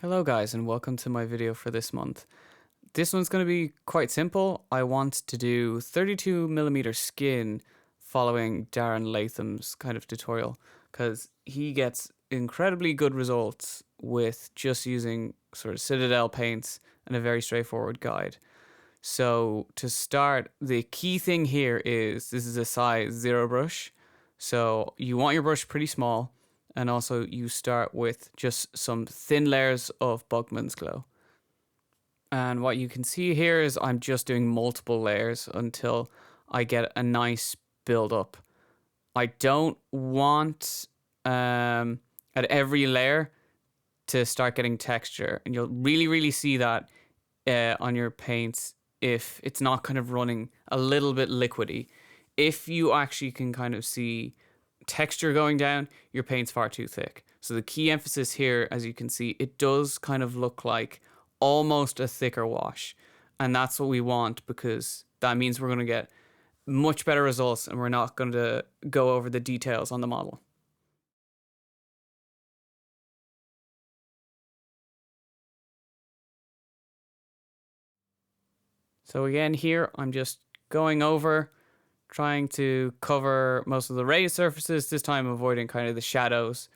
Hello guys and welcome to my video for this month. This one's going to be quite simple. I want to do 32mm skin following Darren Latham's kind of tutorial because he gets incredibly good results with just using sort of Citadel paints and a very straightforward guide. So to start, the key thing here is this is a size 0 brush. So you want your brush pretty small, and also you start with just some thin layers of Bugman's Glow. And what you can see here is I'm just doing multiple layers until I get a nice build up. I don't want at every layer to start getting texture, and you'll really see that on your paints if it's not kind of running a little bit liquidy. If you actually can kind of see texture going down, your paint's far too thick. So the key emphasis here, as you can see, it does kind of look like almost a thicker wash. And that's what we want, because that means we're going to get much better results and we're not going to go over the details on the model. So again, here I'm just going over, trying to cover most of the raised surfaces, this time avoiding kind of the shadows,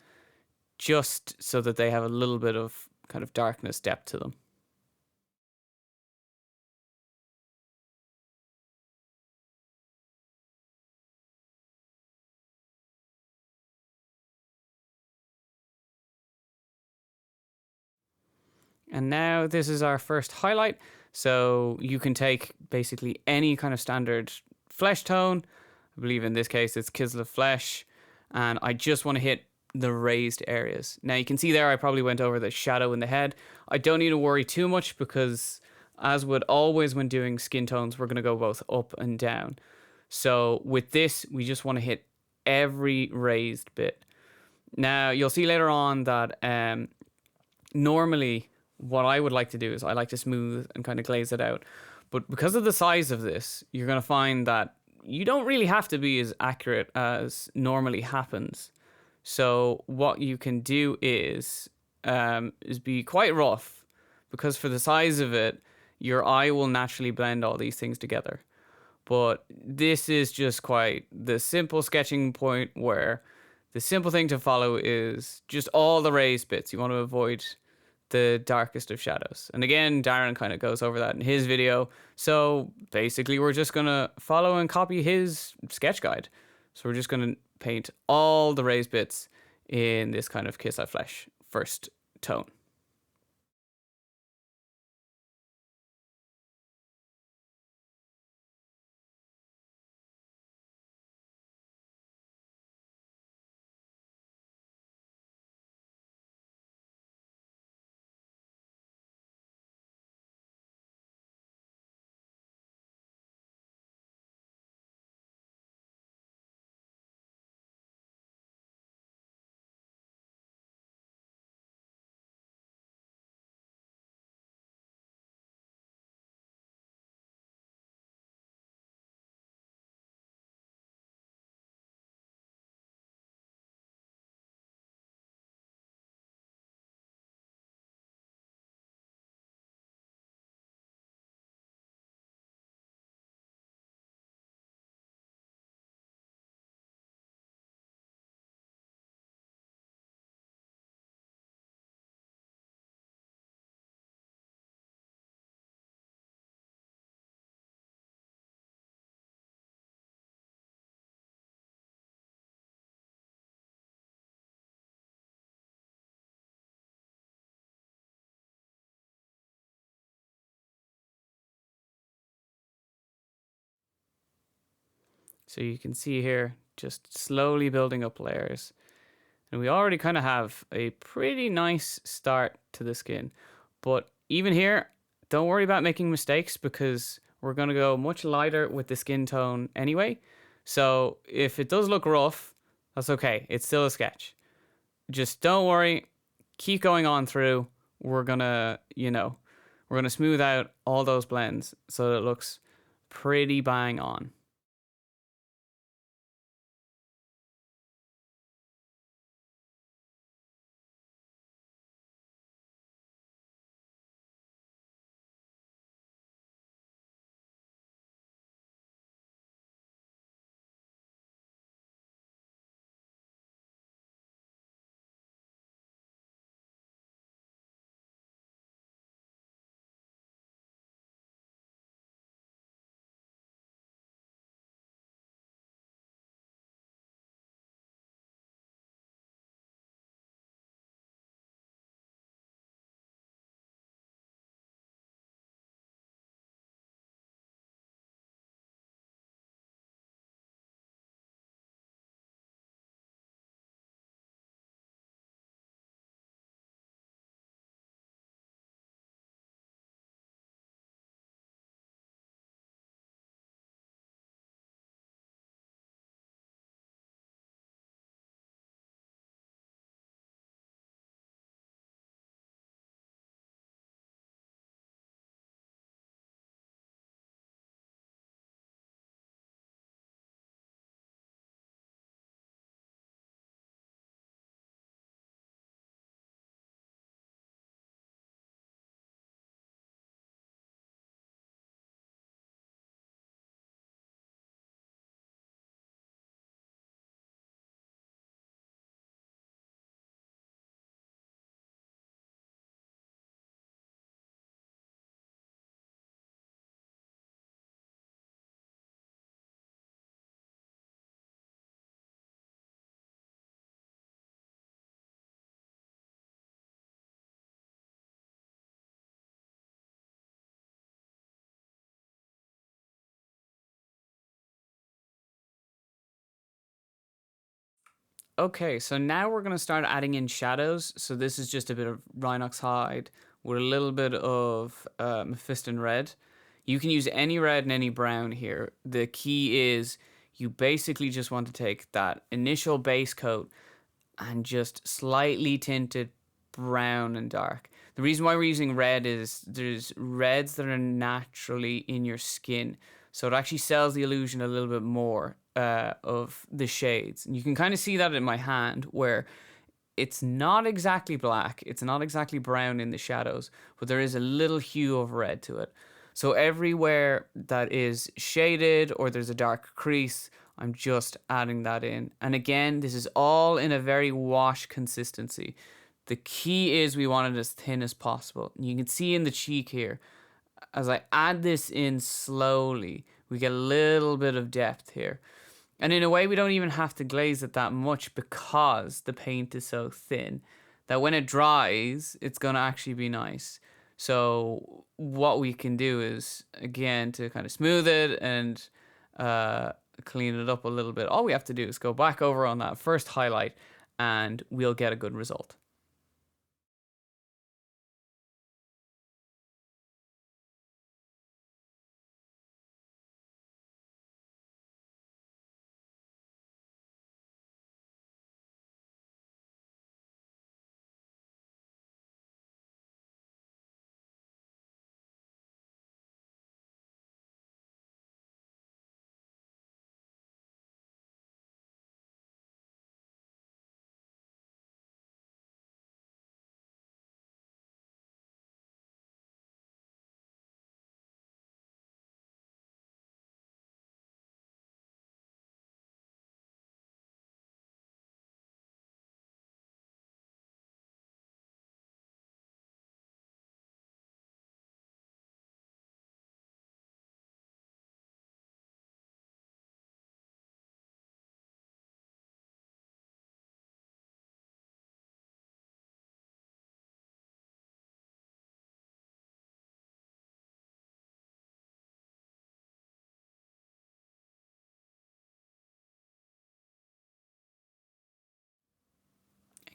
just so that they have a little bit of kind of darkness depth to them. And now this is our first highlight. So you can take basically any kind of standard flesh tone. I believe in this case it's Kislev Flesh. And I just want to hit the raised areas. Now you can see there I probably went over the shadow in the head. I don't need to worry too much because, as would always when doing skin tones, we're going to go both up and down. So with this, we just want to hit every raised bit. Now you'll see later on that normally what I would like to do is I like to smooth and kind of glaze it out. But because of the size of this, you're going to find that you don't really have to be as accurate as normally happens. So what you can do is be quite rough, because for the size of it, your eye will naturally blend all these things together. But this is just quite the simple sketching point where the simple thing to follow is just all the raised bits. You want to avoid the darkest of shadows. And again, Darren kind of goes over that in his video. So basically, we're just going to follow and copy his sketch guide. So we're just going to paint all the raised bits in this kind of Kislev Flesh first tone. So you can see here, just slowly building up layers. And we already kind of have a pretty nice start to the skin. But even here, don't worry about making mistakes, because we're going to go much lighter with the skin tone anyway. So if it does look rough, that's okay. It's still a sketch. Just don't worry. Keep going on through. We're going to, we're going to smooth out all those blends so that it looks pretty bang on. Okay, so now we're going to start adding in shadows. So this is just a bit of Rhinox hide with a little bit of Mephiston red. You can use any red and any brown here. The key is you basically just want to take that initial base coat and just slightly tinted brown and dark. The reason why we're using red is there's reds that are naturally in your skin. So it actually sells the illusion a little bit more of the shades. And you can kind of see that in my hand where it's not exactly black, it's not exactly brown in the shadows, but there is a little hue of red to it. So everywhere that is shaded or there's a dark crease, I'm just adding that in. And again, this is all in a very wash consistency. The key is we want it as thin as possible. And you can see in the cheek here, as I add this in slowly, we get a little bit of depth here. And in a way, we don't even have to glaze it that much because the paint is so thin that when it dries, it's going to actually be nice. So what we can do is, again, to kind of smooth it and clean it up a little bit, all we have to do is go back over on that first highlight and we'll get a good result.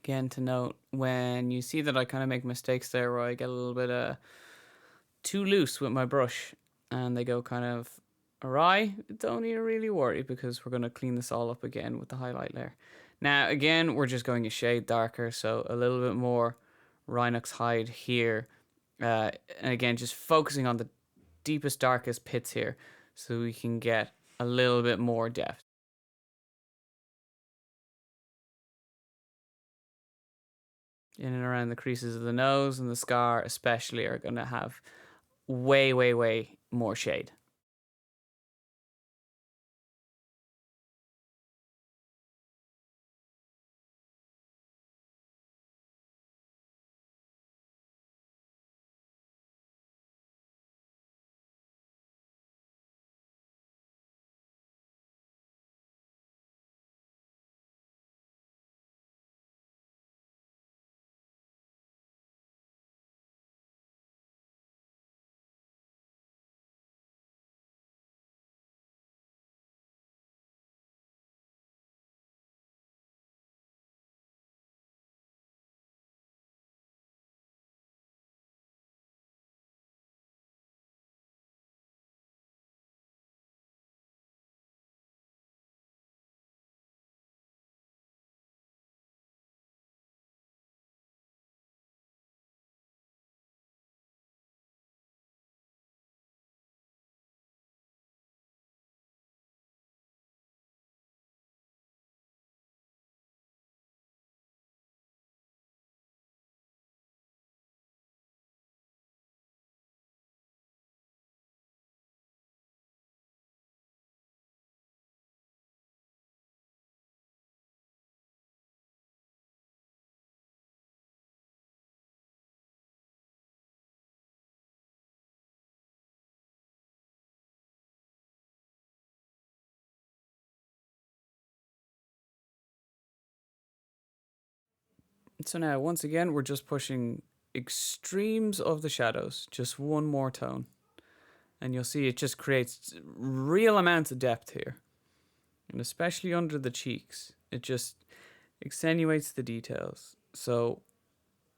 Again, to note, when you see that I kind of make mistakes there where I get a little bit too loose with my brush and they go kind of awry, don't need to really worry because we're going to clean this all up again with the highlight layer. Now, again, we're just going a shade darker, so a little bit more Rhinox hide here. And again, just focusing on the deepest, darkest pits here so we can get a little bit more depth. In and around the creases of the nose and the scar especially are going to have way, way, way more shade. So now, once again, we're just pushing extremes of the shadows, just one more tone. And you'll see it just creates real amounts of depth here. And especially under the cheeks. It just, Extenuates the details. So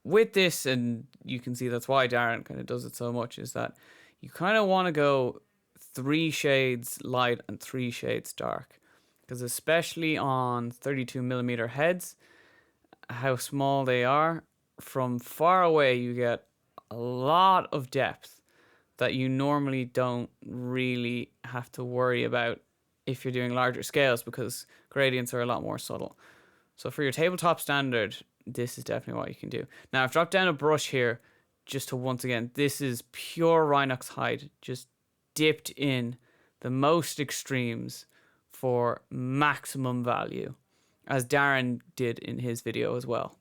with this, and you can see that's why Darren kind of does it so much, is that you kind of want to go 3 shades light and 3 shades dark. Because especially on 32mm heads, how small they are, from far away you get a lot of depth that you normally don't really have to worry about if you're doing larger scales, because gradients are a lot more subtle. So for your tabletop standard, this is definitely what you can do. Now I've dropped down a brush here just to, once again, this is pure Rhinox hide, just dipped in the most extremes for maximum value, as Darren did in his video as well.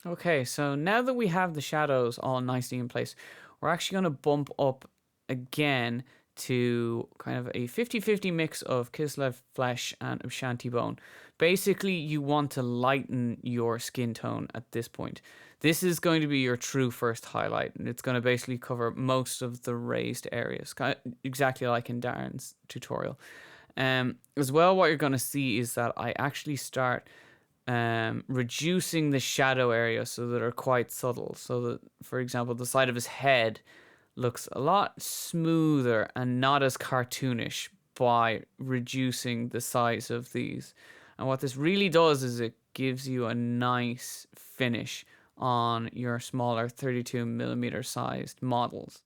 Okay, so now that we have the shadows all nicely in place, we're actually going to bump up again to kind of a 50-50 mix of Kislev flesh and Ushanti bone. Basically, you want to lighten your skin tone at this point. This is going to be your true first highlight, and it's going to basically cover most of the raised areas, kind of exactly like in Darren's tutorial. As well, what you're going to see is that I actually start reducing the shadow area so that are quite subtle. So that, for example, the side of his head looks a lot smoother and not as cartoonish by reducing the size of these. And what this really does is it gives you a nice finish on your smaller 32 millimeter sized models.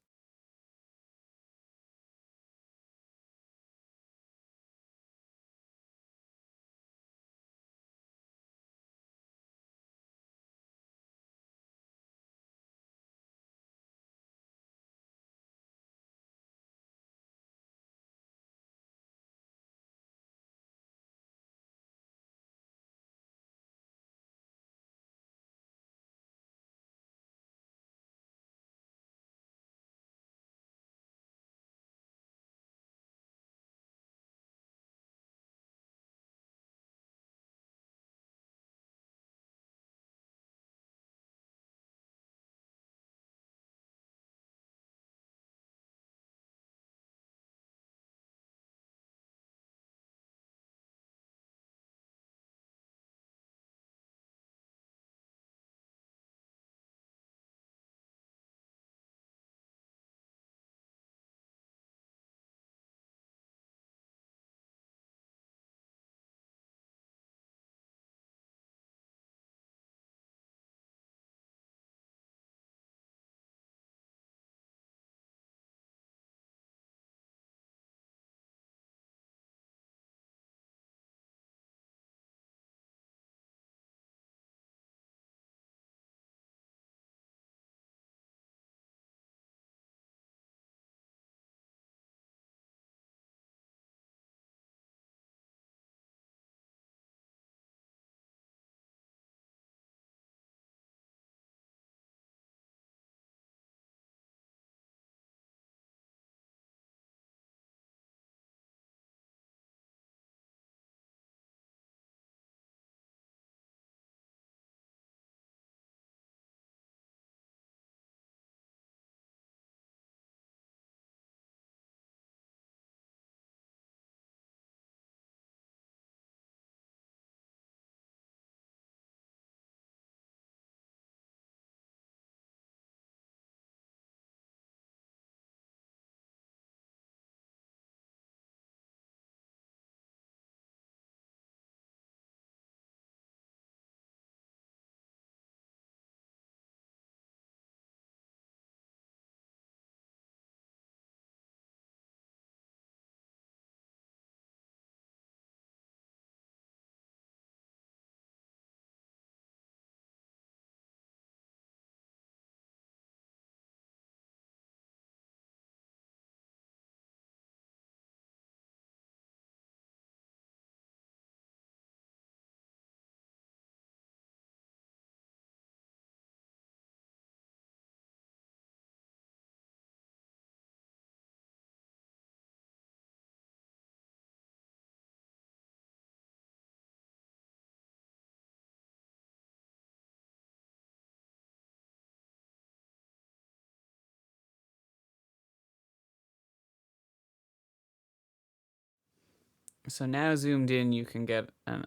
So now zoomed in, you can get an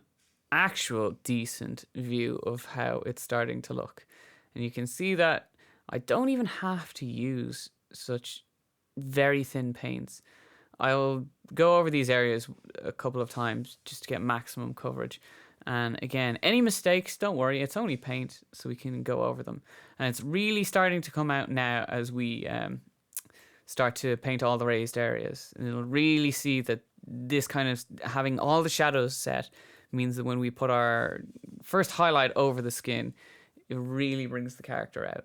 actual decent view of how it's starting to look. And you can see that I don't even have to use such very thin paints. I'll go over these areas a couple of times just to get maximum coverage. And again, any mistakes, don't worry, it's only paint, so we can go over them. And it's really starting to come out now as we start to paint all the raised areas. And you'll really see that this kind of having all the shadows set means that when we put our first highlight over the skin, it really brings the character out.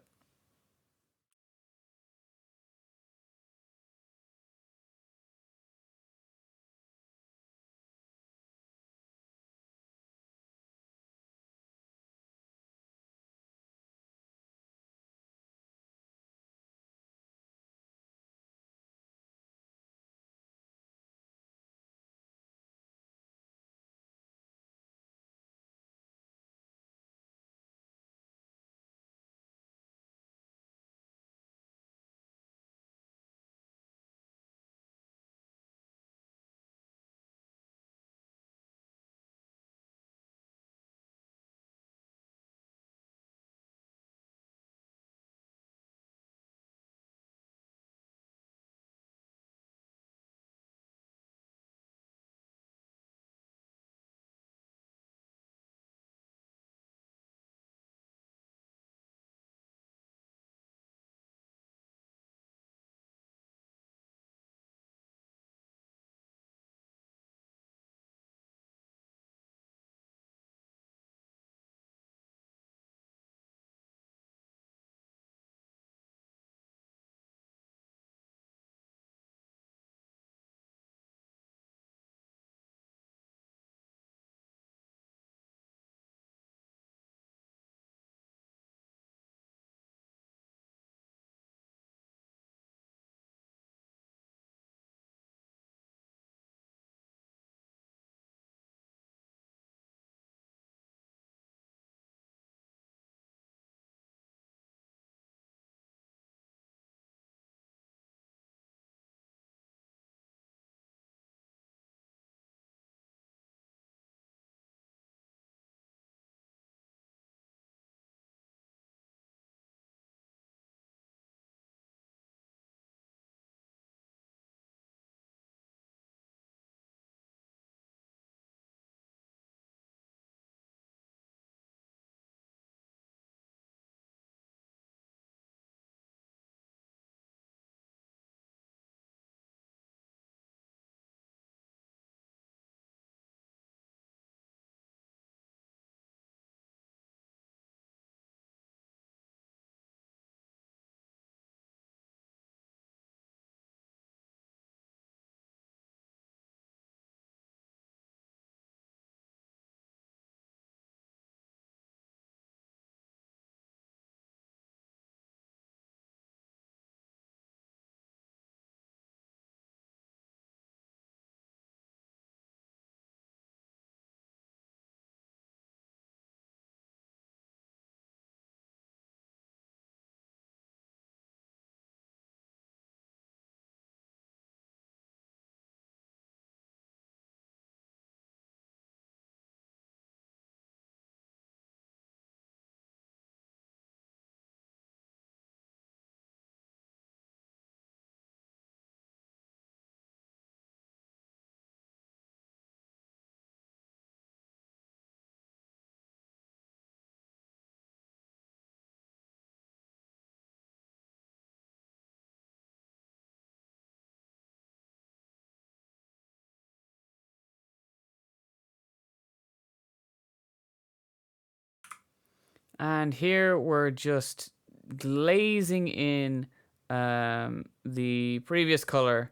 And here we're just glazing in the previous color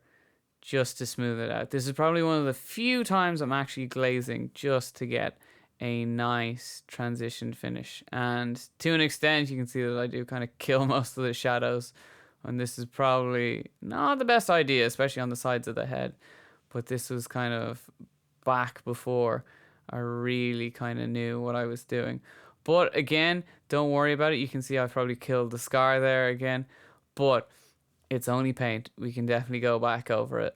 just to smooth it out. This is probably one of the few times I'm actually glazing just to get a nice transition finish. And to an extent, you can see that I do kind of kill most of the shadows. And this is probably not the best idea, especially on the sides of the head. But this was kind of back before I really kind of knew what I was doing. But again, don't worry about it. You can see I've probably killed the scar there again. But it's only paint. We can definitely go back over it.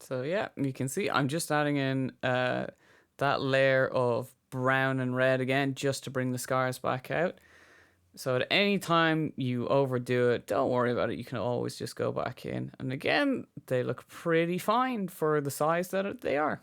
So yeah, you can see I'm just adding in that layer of brown and red again just to bring the scars back out. So at any time you overdo it, don't worry about it. You can always just go back in. And again, they look pretty fine for the size that they are.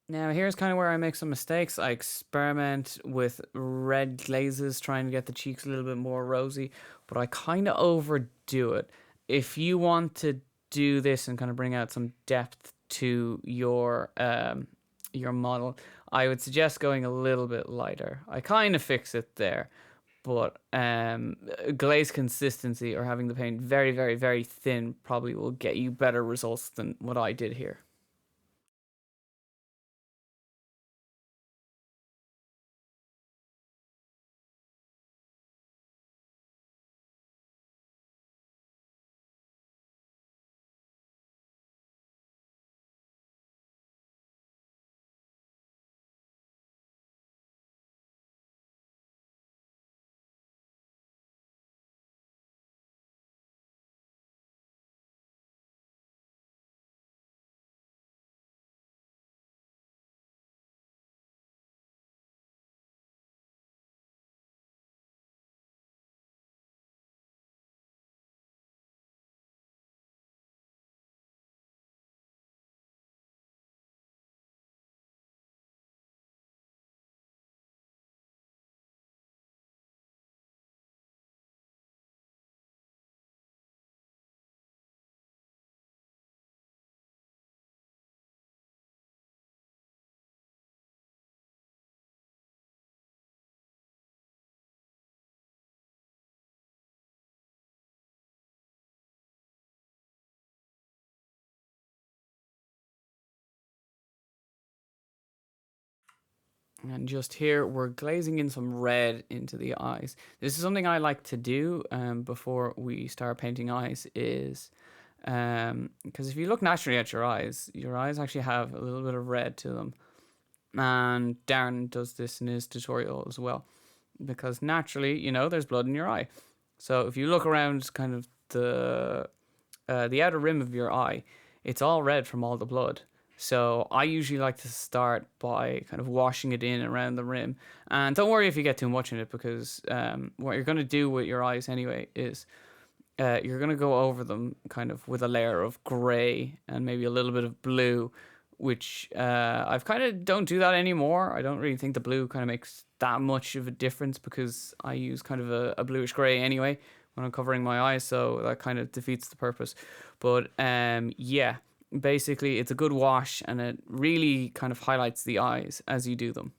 Now here's kind of where I make some mistakes. I experiment with red glazes, trying to get the cheeks a little bit more rosy, but I kind of overdo it. If you want to do this and kind of bring out some depth to your model, I would suggest going a little bit lighter. I kind of fix it there, but glaze consistency or having the paint very, very, very thin probably will get you better results than what I did here. And just here, we're glazing in some red into the eyes. This is something I like to do before we start painting eyes is because if you look naturally at your eyes actually have a little bit of red to them. And Darren does this in his tutorial as well. Because naturally, there's blood in your eye. So if you look around kind of the outer rim of your eye, it's all red from all the blood. So I usually like to start by kind of washing it in around the rim. And don't worry if you get too much in it, because what you're going to do with your eyes anyway is you're going to go over them kind of with a layer of grey and maybe a little bit of blue, which I've kind of don't do that anymore. I don't really think the blue kind of makes that much of a difference, because I use kind of a bluish grey anyway when I'm covering my eyes, so that kind of defeats the purpose. But yeah, basically it's a good wash, and it really kind of highlights the eyes as you do them.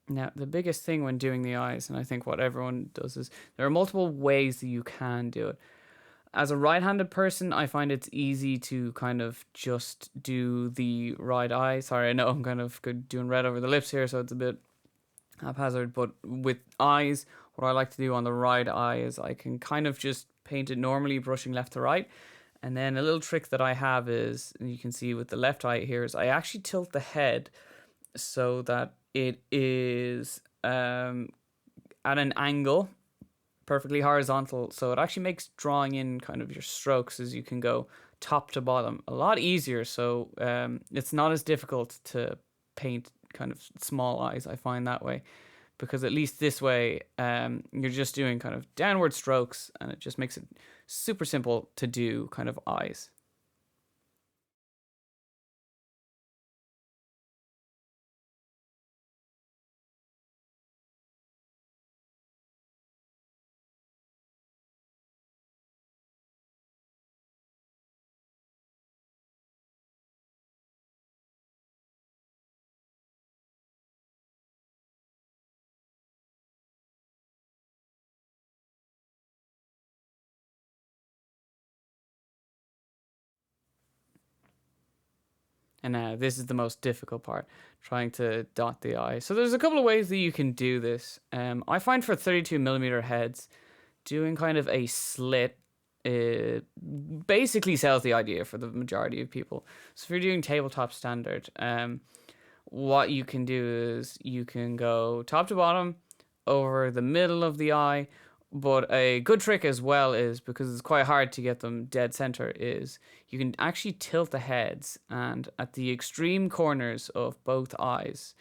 Now, the biggest thing when doing the eyes, and I think what everyone does, is there are multiple ways that you can do it. As a right-handed person, I find it's easy to kind of just do the right eye. Sorry, I know I'm kind of doing red over the lips here, so it's a bit haphazard. But with eyes, what I like to do on the right eye is I can kind of just paint it normally, brushing left to right. And then a little trick that I have is, and you can see with the left eye here, is I actually tilt the head so that it is at an angle, perfectly horizontal, so it actually makes drawing in kind of your strokes as you can go top to bottom a lot easier. So it's not as difficult to paint kind of small eyes, I find, that way, because at least this way you're just doing kind of downward strokes, and it just makes it super simple to do kind of eyes. And now this is the most difficult part, trying to dot the eye. So there's a couple of ways that you can do this. I find for 32mm heads, doing kind of a slit, it basically sells the idea for the majority of people. So if you're doing tabletop standard, what you can do is you can go top to bottom over the middle of the eye. But a good trick as well is, because it's quite hard to get them dead center, is you can actually tilt the heads, and at the extreme corners of both eyes,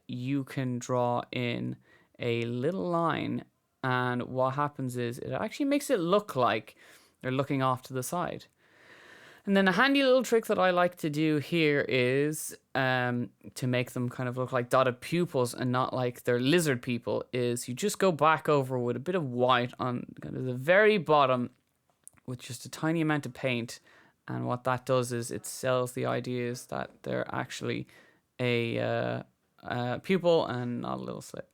you can draw in a little line, and what happens is it actually makes it look like they're looking off to the side. And then a handy little trick that I like to do here is to make them kind of look like dotted pupils and not like they're lizard people, is you just go back over with a bit of white on kind of the very bottom with just a tiny amount of paint. And what that does is it sells the ideas that they're actually a pupil and not a little slit.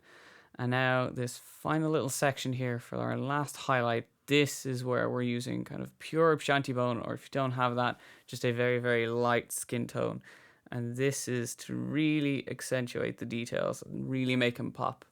And now this final little section here for our last highlight, this is where we're using kind of pure shanty bone, or if you don't have that, just a very, very light skin tone. And this is to really accentuate the details and really make them pop.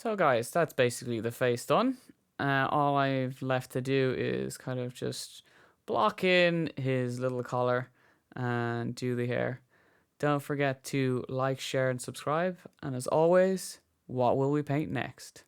So guys, that's basically the face done. All I've left to do is kind of just block in his little collar and do the hair. Don't forget to like, share, and subscribe. And as always, what will we paint next?